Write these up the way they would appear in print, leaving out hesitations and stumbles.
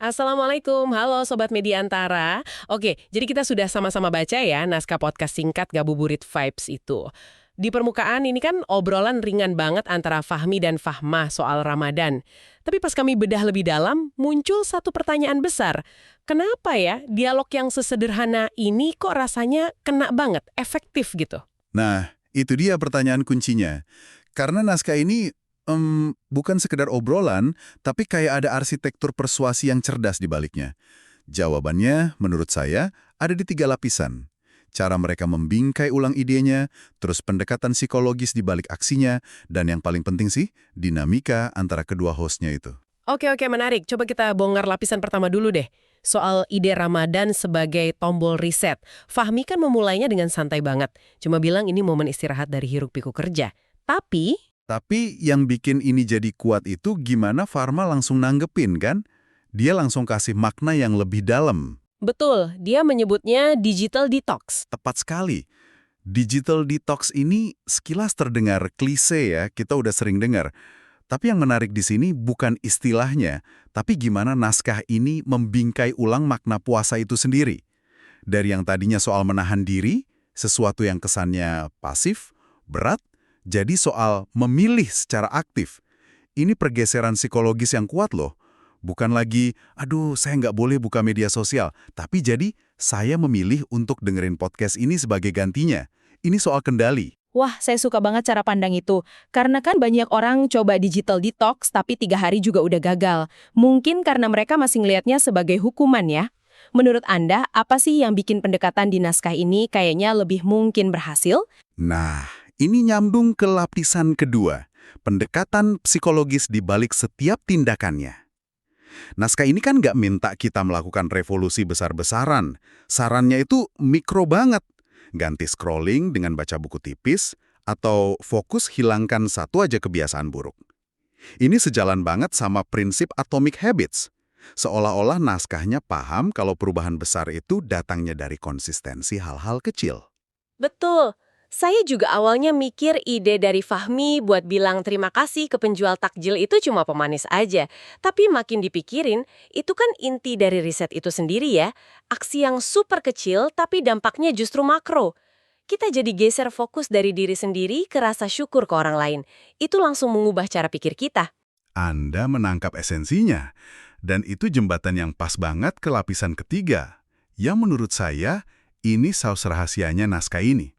Assalamualaikum, halo Sobat Mediantara. Oke, jadi kita sudah sama-sama baca ya naskah podcast singkat Ngabuburit Vibes itu. Di permukaan ini kan obrolan ringan banget antara Fahmi dan Fahma soal Ramadan. Tapi pas kami bedah lebih dalam, muncul satu pertanyaan besar. Kenapa ya dialog yang sesederhana ini kok rasanya kena banget, efektif gitu? Nah, itu dia pertanyaan kuncinya. Karena naskah ini bukan sekedar obrolan, tapi kayak ada arsitektur persuasi yang cerdas di baliknya. Jawabannya, menurut saya, ada di 3 lapisan. Cara mereka membingkai ulang idenya, terus pendekatan psikologis di balik aksinya, dan yang paling penting sih, dinamika antara kedua hostnya itu. Oke, menarik. Coba kita bongkar lapisan pertama dulu deh. Soal ide Ramadan sebagai tombol reset. Fahmi kan memulainya dengan santai banget. Cuma bilang ini momen istirahat dari hiruk-pikuk kerja. Tapi yang bikin ini jadi kuat itu gimana Pharma langsung nanggepin kan? Dia langsung kasih makna yang lebih dalam. Betul, dia menyebutnya digital detox. Tepat sekali. Digital detox ini sekilas terdengar klise ya, kita udah sering dengar. Tapi yang menarik di sini bukan istilahnya, tapi gimana naskah ini membingkai ulang makna puasa itu sendiri. Dari yang tadinya soal menahan diri, sesuatu yang kesannya pasif, berat, jadi soal memilih secara aktif. Ini pergeseran psikologis yang kuat loh. Bukan lagi, aduh saya nggak boleh buka media sosial. Tapi jadi, saya memilih untuk dengerin podcast ini sebagai gantinya. Ini soal kendali. Wah, saya suka banget cara pandang itu. Karena kan banyak orang coba digital detox, tapi 3 hari juga udah gagal. Mungkin karena mereka masih ngelihatnya sebagai hukuman ya. Menurut Anda, apa sih yang bikin pendekatan di naskah ini kayaknya lebih mungkin berhasil? Nah, ini nyambung ke lapisan kedua, pendekatan psikologis di balik setiap tindakannya. Naskah ini kan nggak minta kita melakukan revolusi besar-besaran. Sarannya itu mikro banget. Ganti scrolling dengan baca buku tipis, atau fokus hilangkan satu aja kebiasaan buruk. Ini sejalan banget sama prinsip Atomic Habits. Seolah-olah naskahnya paham kalau perubahan besar itu datangnya dari konsistensi hal-hal kecil. Betul. Saya juga awalnya mikir ide dari Fahmi buat bilang terima kasih ke penjual takjil itu cuma pemanis aja. Tapi makin dipikirin, itu kan inti dari riset itu sendiri ya. Aksi yang super kecil tapi dampaknya justru makro. Kita jadi geser fokus dari diri sendiri ke rasa syukur ke orang lain. Itu langsung mengubah cara pikir kita. Anda menangkap esensinya. Dan itu jembatan yang pas banget ke lapisan ketiga. Yang menurut saya, ini saus rahasianya naskah ini.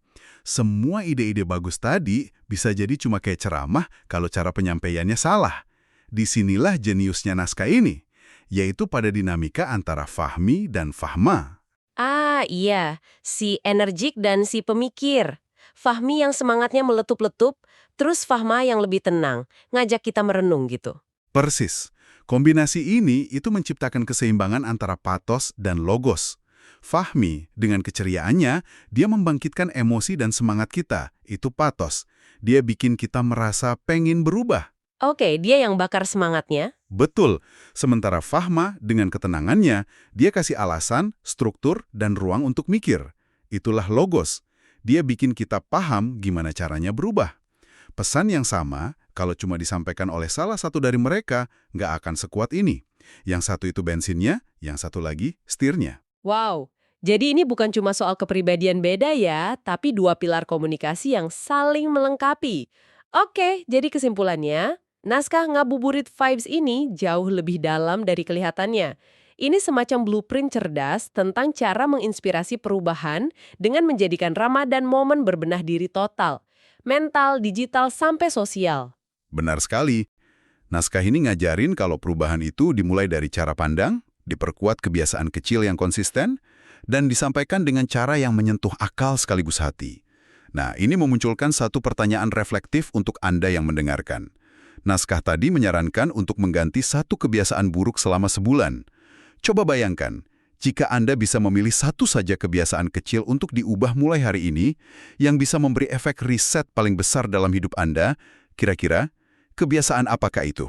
Semua ide-ide bagus tadi bisa jadi cuma kayak ceramah kalau cara penyampaiannya salah. Disinilah jeniusnya naskah ini, yaitu pada dinamika antara Fahmi dan Fahma. Ah iya, si energik dan si pemikir. Fahmi yang semangatnya meletup-letup, terus Fahma yang lebih tenang, ngajak kita merenung gitu. Persis. Kombinasi ini itu menciptakan keseimbangan antara patos dan logos. Fahmi, dengan keceriaannya, dia membangkitkan emosi dan semangat kita. Itu patos. Dia bikin kita merasa pengen berubah. Oke, dia yang bakar semangatnya. Betul. Sementara Fahma, dengan ketenangannya, dia kasih alasan, struktur, dan ruang untuk mikir. Itulah logos. Dia bikin kita paham gimana caranya berubah. Pesan yang sama, kalau cuma disampaikan oleh salah satu dari mereka, nggak akan sekuat ini. Yang satu itu bensinnya, yang satu lagi setirnya. Wow, jadi ini bukan cuma soal kepribadian beda ya, tapi 2 pilar komunikasi yang saling melengkapi. Oke, jadi kesimpulannya, naskah Ngabuburit Vibes ini jauh lebih dalam dari kelihatannya. Ini semacam blueprint cerdas tentang cara menginspirasi perubahan dengan menjadikan Ramadan momen berbenah diri total. Mental, digital, sampai sosial. Benar sekali. Naskah ini ngajarin kalau perubahan itu dimulai dari cara pandang, diperkuat kebiasaan kecil yang konsisten, dan disampaikan dengan cara yang menyentuh akal sekaligus hati. Nah, ini memunculkan satu pertanyaan reflektif untuk Anda yang mendengarkan. Naskah tadi menyarankan untuk mengganti satu kebiasaan buruk selama sebulan. Coba bayangkan, jika Anda bisa memilih satu saja kebiasaan kecil untuk diubah mulai hari ini, yang bisa memberi efek riset paling besar dalam hidup Anda, kira-kira kebiasaan apakah itu?